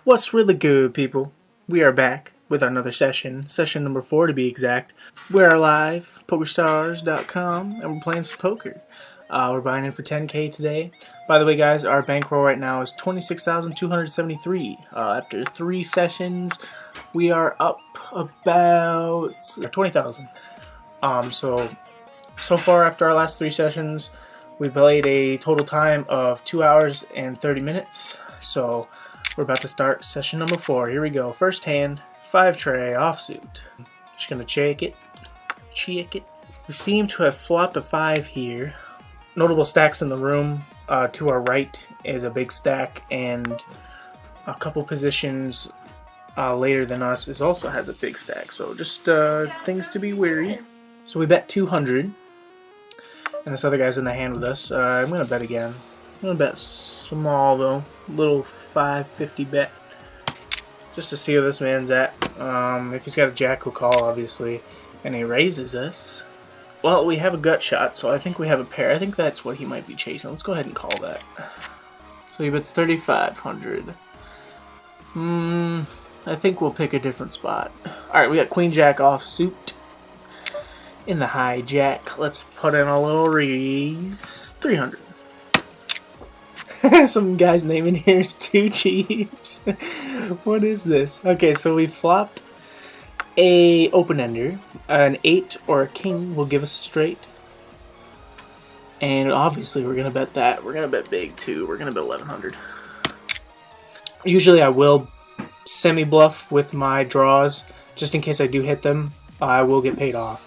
What's really good, people? We are back with another session number 4 to be exact. We're live, PokerStars.com, and we're playing some poker. We're buying in for 10K today. By the way, guys, our bankroll right now is 26,273. After 3 sessions, we are up about 20,000. So far after our last 3 sessions, we played a total time of 2 hours and 30 minutes. So we're about to start session number 4. Here we go. First hand, 5 tray, offsuit. Just gonna check it. We seem to have flopped a 5 here. Notable stacks in the room. To our right is a big stack, and a couple positions later than us also has a big stack. So just things to be wary. So we bet 200, and this other guy's in the hand with us. I'm gonna bet again. I'm gonna bet small though, little 550 bet, just to see where this man's at. If he's got a jack, we'll call obviously, and he raises us. Well, we have a gut shot, so I think we have a pair. I think that's what he might be chasing. Let's go ahead and call that. So he bets 3,500. I think we'll pick a different spot. Alright, we got queen jack offsuit in the hijack. Let's put in a little raise. 300. Some guy's name in here is Two Chiefs. What is this? Okay, so we flopped a open-ender. An 8 or a king will give us a straight. And obviously we're going to bet that. We're going to bet big too. We're going to bet 1,100. Usually I will semi-bluff with my draws. Just in case I do hit them, I will get paid off.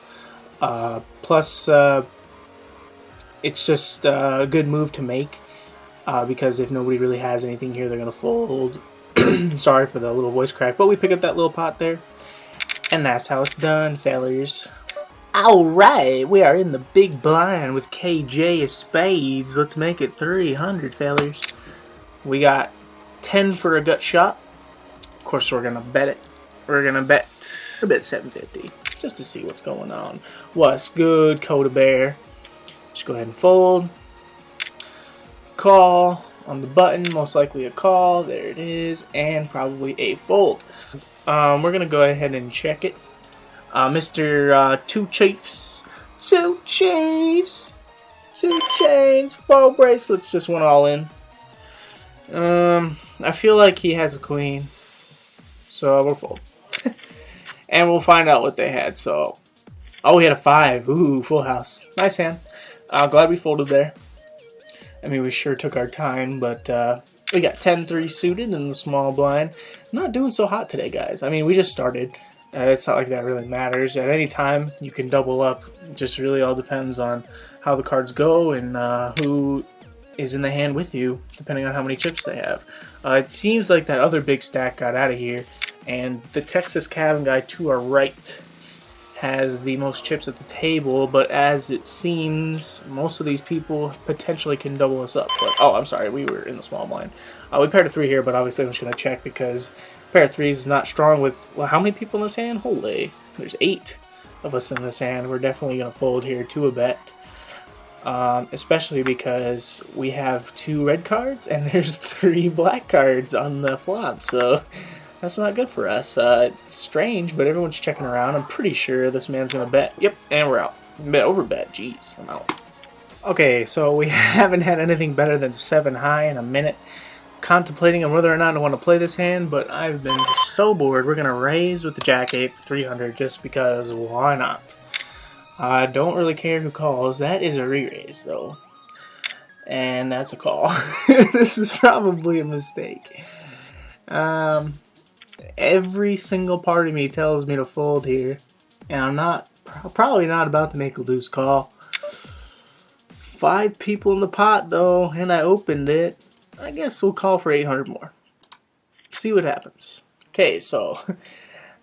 Plus, it's just a good move to make. Because if nobody really has anything here, they're going to fold. Sorry for the little voice crack, but we pick up that little pot there. And that's how it's done, fellas. Alright, we are in the big blind with KJ of spades. Let's make it 300, fellas. We got 10 for a gut shot. Of course, we're going to bet it. We're going to bet 750, just to see what's going on. What's good, Coda Bear? Just go ahead and fold. Call on the button, most likely a call. There it is, and probably a fold. We're gonna go ahead and check it. Mr. Two Chiefs, 2 chains, 4 bracelets, just went all in. I feel like he has a queen, so we'll fold. And we'll find out what they had. So, oh, we had a 5. Ooh, full house. Nice hand. Glad we folded there. I mean, we sure took our time, but we got 10-3 suited in the small blind. Not doing so hot today, guys. I mean, we just started. It's not like that really matters. At any time, you can double up. It just really all depends on how the cards go and who is in the hand with you, depending on how many chips they have. It seems like that other big stack got out of here, and the Texas Cavern guy to our right has the most chips at the table, but as it seems, most of these people potentially can double us up. But, oh, I'm sorry, we were in the small blind. We paired a 3 here, but obviously I'm just going to check because pair of 3s is not strong with, well, how many people in this hand? Holy, there's 8 of us in this hand. We're definitely going to fold here to a bet, especially because we have 2 red cards and there's 3 black cards on the flop, so that's not good for us. It's strange, but everyone's checking around. I'm pretty sure this man's going to bet. Yep, and we're out. Bet over bet. Jeez, I'm out. Okay, so we haven't had anything better than 7 high in a minute. Contemplating on whether or not I want to play this hand, but I've been so bored. We're going to raise with the Jack 8 for 300 just because why not? I don't really care who calls. That is a re-raise, though. And that's a call. This is probably a mistake. Every single part of me tells me to fold here, and I'm probably not about to make a loose call. 5 people in the pot though, and I opened it. I guess we'll call for 800 more. See what happens. Okay, so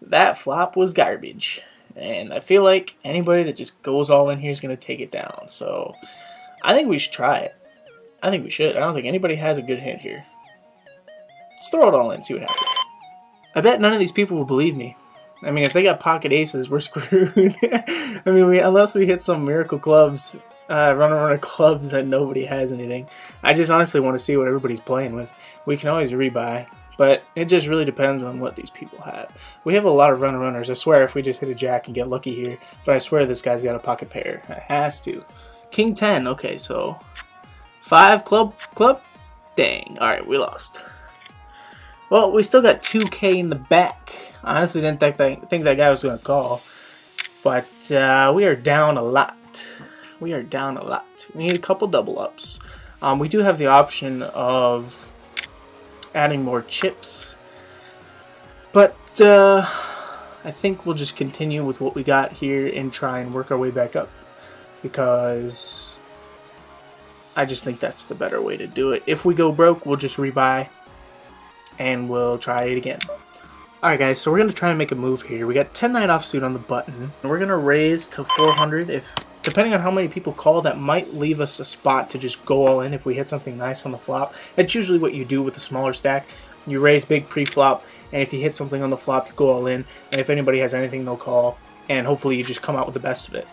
that flop was garbage, and I feel like anybody that just goes all in here is going to take it down. So I think we should try it. I think we should. I don't think anybody has a good hand here. Let's throw it all in, see what happens. I bet none of these people will believe me. I mean, if they got pocket aces, we're screwed. I mean, unless we hit some miracle clubs, run of clubs that nobody has anything. I just honestly want to see what everybody's playing with. We can always rebuy. But it just really depends on what these people have. We have a lot of runners. I swear if we just hit a jack and get lucky here. But I swear this guy's got a pocket pair. It has to. King 10. Okay, so 5 club. Dang. Alright, we lost. Well, we still got 2K in the back. Honestly, didn't think that guy was going to call. But we are down a lot. We are down a lot. We need a couple double ups. We do have the option of adding more chips, but I think we'll just continue with what we got here and try and work our way back up, because I just think that's the better way to do it. If we go broke, we'll just rebuy and we'll try it again. Alright guys, so we're going to try and make a move here. We got 10-9 offsuit on the button, and we're going to raise to 400. If depending on how many people call, that might leave us a spot to just go all in if we hit something nice on the flop. That's usually what you do with a smaller stack. You raise big pre-flop, and if you hit something on the flop, you go all in. And if anybody has anything, they'll call. And hopefully you just come out with the best of it.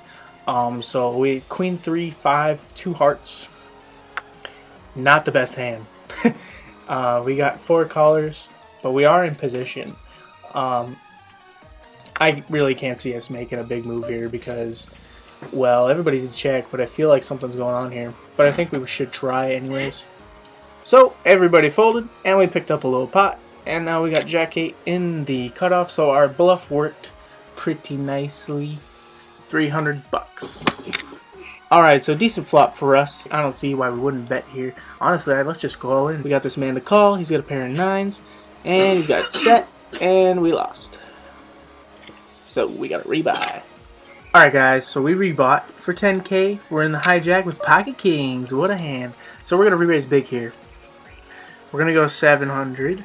So we queen 3, 5, 2 hearts. Not the best hand. We got 4 callers, but we are in position. I really can't see us making a big move here because, well, everybody did check, but I feel like something's going on here. But I think we should try anyways. So, everybody folded, and we picked up a little pot. And now we got Jack 8 in the cutoff, so our bluff worked pretty nicely. 300 bucks. Alright, so decent flop for us. I don't see why we wouldn't bet here. Honestly, let's just go all in. We got this man to call. He's got a pair of 9s. And he's got set. And we lost. So, we got to rebuy. Alright guys, so we rebought for 10K. We're in the hijack with pocket kings. What a hand. So we're going to re-raise big here. We're going to go 700.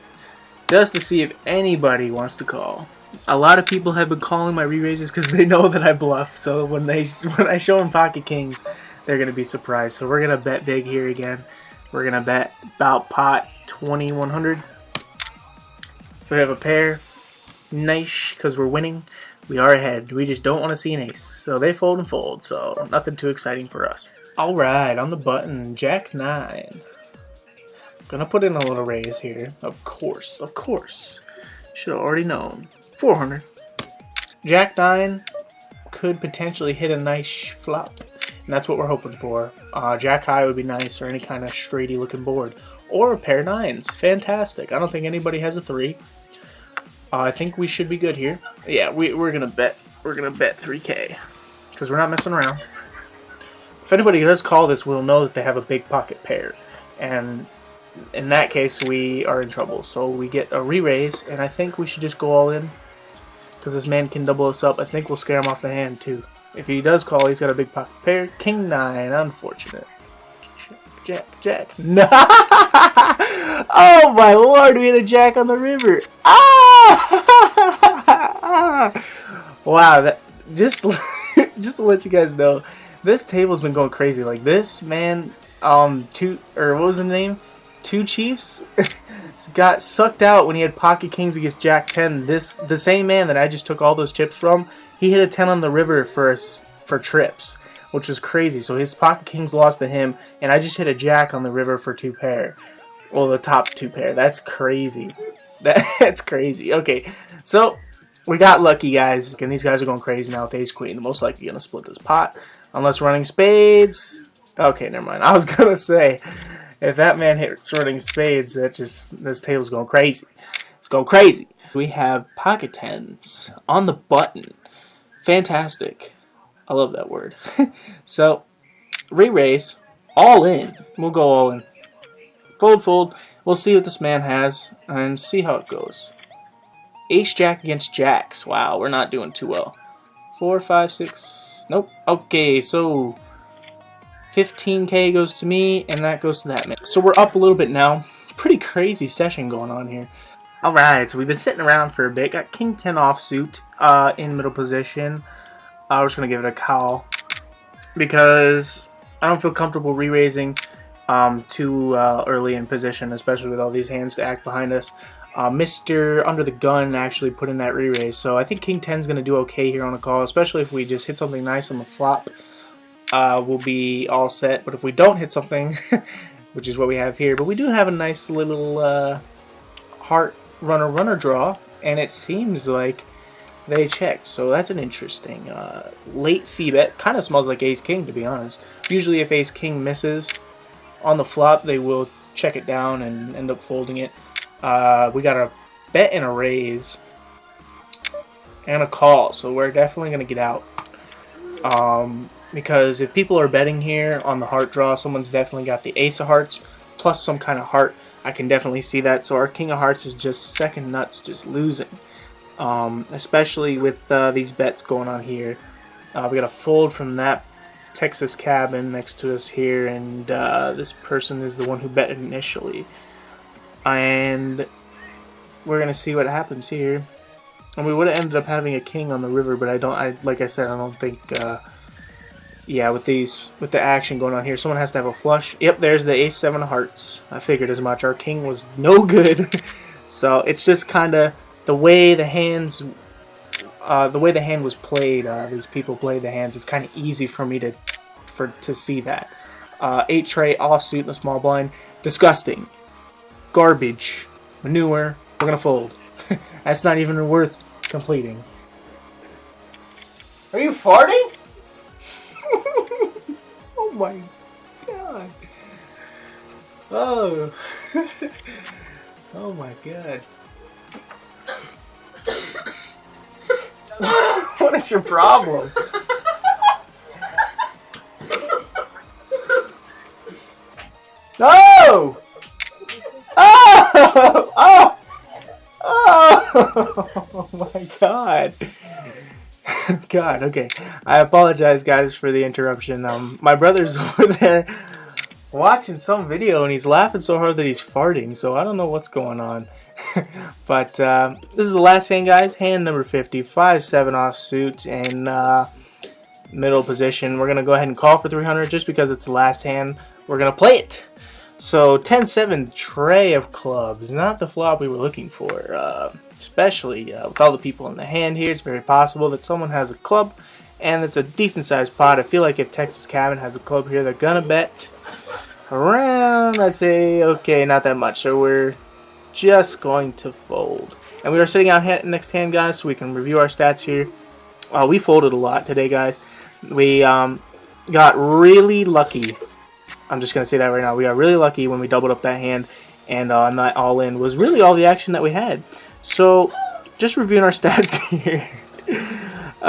Just to see if anybody wants to call. A lot of people have been calling my re-raises because they know that I bluff. So when I show them pocket kings, they're going to be surprised. So we're going to bet big here again. We're going to bet about pot 2100. So we have a pair. Nice, because we're winning. We are ahead. We just don't want to see an ace. So they fold and fold. So nothing too exciting for us. Alright, on the button, Jack 9. Gonna put in a little raise here. Of course. Should have already known. 400. Jack 9 could potentially hit a nice flop. And that's what we're hoping for. Jack high would be nice, or any kind of straighty looking board. Or a pair of 9s. Fantastic. I don't think anybody has a 3. I think we should be good here. Yeah, we're gonna bet. We're gonna bet 3K. Because we're not messing around. If anybody does call this, we'll know that they have a big pocket pair. And in that case, we are in trouble. So we get a re-raise, and I think we should just go all in. Because this man can double us up. I think we'll scare him off the hand, too. If he does call, he's got a big pocket pair. King 9, unfortunate. Jack. No! Oh my lord, we had a jack on the river. Ah! Wow, that just to let you guys know, this table's been going crazy. Like this man, what was the name? Two Chiefs got sucked out when he had pocket kings against Jack 10. The same man that I just took all those chips from, he hit a 10 on the river for trips, which is crazy. So his pocket kings lost to him, and I just hit a jack on the river for 2 pair. Well, the top 2 pair. That's crazy. That's crazy. Okay, so we got lucky, guys, and these guys are going crazy now with ace queen. They're most likely going to split this pot, unless running spades. Okay, never mind. I was going to say, if that man hits running spades, this table's going crazy. It's going crazy. We have pocket 10s on the button. Fantastic. I love that word. So, re-raise, all in. We'll go all in. Fold. We'll see what this man has and see how it goes. Ace-jack against jacks. Wow, we're not doing too well. 4, 5, 6. Nope. Okay, so 15K goes to me, and that goes to that man. So we're up a little bit now. Pretty crazy session going on here. Alright, so we've been sitting around for a bit. Got King 10 offsuit in middle position. I was going to give it a call because I don't feel comfortable re-raising too early in position, especially with all these hands stacked behind us. Mr. Under the Gun actually put in that re-raise, so I think King 10 is going to do okay here on a call, especially if we just hit something nice on the flop. We'll be all set, but if we don't hit something, which is what we have here, but we do have a nice little heart runner draw, and it seems like they checked. So that's an interesting late c-bet. Kind of smells like ace-king, to be honest. Usually if ace-king misses on the flop, they will check it down and end up folding it. We got a bet and a raise and a call, so we're definitely going to get out. Because if people are betting here on the heart draw, someone's definitely got the ace of hearts plus some kind of heart. I can definitely see that. So our king of hearts is just second nuts, just losing. Especially with these bets going on here. We got a fold from that Texas cabin next to us here, and this person is the one who bet initially. And we're going to see what happens here. And we would have ended up having a king on the river, but like I said, I don't think, yeah, with the action going on here, someone has to have a flush. Yep, there's the ace-7 of hearts. I figured as much. Our king was no good. So it's just kind of the way the hand was played. These people played the hands. It's kind of easy for me to see that. 8 tray offsuit in the small blind. Disgusting. Garbage. Manure. We're gonna fold. That's not even worth completing. Are you farting? Oh my god. Oh. Oh my god. What is your problem? Oh! Oh! Oh! Oh my god. God, okay. I apologize, guys, for the interruption. My brother's over there watching some video, and he's laughing so hard that he's farting, so I don't know what's going on. But this is the last hand, guys. Hand number 50, 5-7 offsuit, and middle position. We're going to go ahead and call for 300 just because it's the last hand. We're going to play it. So 10-7 tray of clubs, not the flop we were looking for. Especially with all the people in the hand here, it's very possible that someone has a club, and it's a decent sized pot. I feel like if Texas Cabin has a club here, they're gonna bet around, I'd say, okay, not that much. So we're just going to fold. And we are sitting out next hand, guys, so we can review our stats here. We folded a lot today, guys. We got really lucky. I'm just going to say that right now. We got really lucky when we doubled up that hand, and that all-in was really all the action that we had. So, just reviewing our stats here.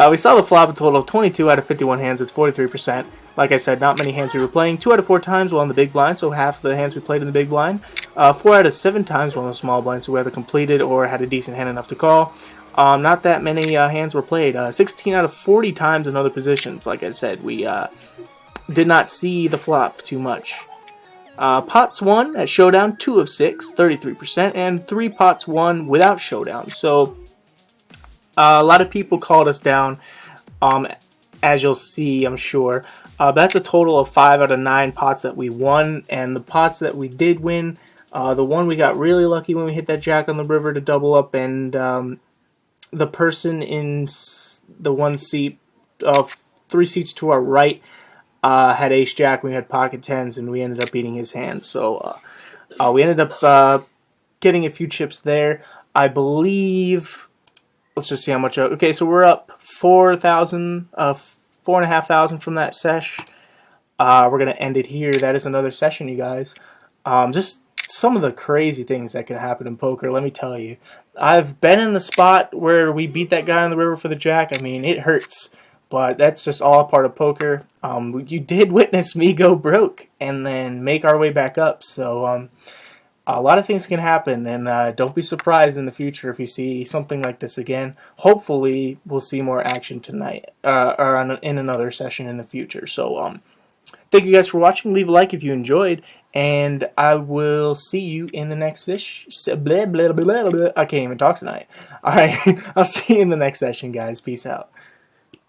We saw the flop a total of 22 out of 51 hands. It's 43%. Like I said, not many hands we were playing. 2 out of 4 times while in the big blind, so half the hands we played in the big blind. 4 out of 7 times while in the small blind, so we either completed or had a decent hand enough to call. Not that many hands were played. 16 out of 40 times in other positions. Like I said, we did not see the flop too much. Pots won at showdown, 2 of 6, 33%, and 3 pots won without showdown. So a lot of people called us down, as you'll see, I'm sure. That's a total of 5 out of 9 pots that we won, and the pots that we did win, the one we got really lucky when we hit that jack on the river to double up, and the person in the one seat, 3 seats to our right, had ace jack, we had pocket tens, and we ended up beating his hand. So we ended up getting a few chips there. I believe, let's just see how much. Okay, so we're up 4,000, 4,500 from that sesh. We're gonna end it here. That is another session, you guys. Just some of the crazy things that can happen in poker. Let me tell you, I've been in the spot where we beat that guy on the river for the jack. I mean, it hurts. But that's just all part of poker. You did witness me go broke and then make our way back up. So a lot of things can happen, and don't be surprised in the future if you see something like this again. Hopefully, we'll see more action tonight or in another session in the future. So thank you guys for watching. Leave a like if you enjoyed, and I will see you in the next session. I can't even talk tonight. All right, I'll see you in the next session, guys. Peace out.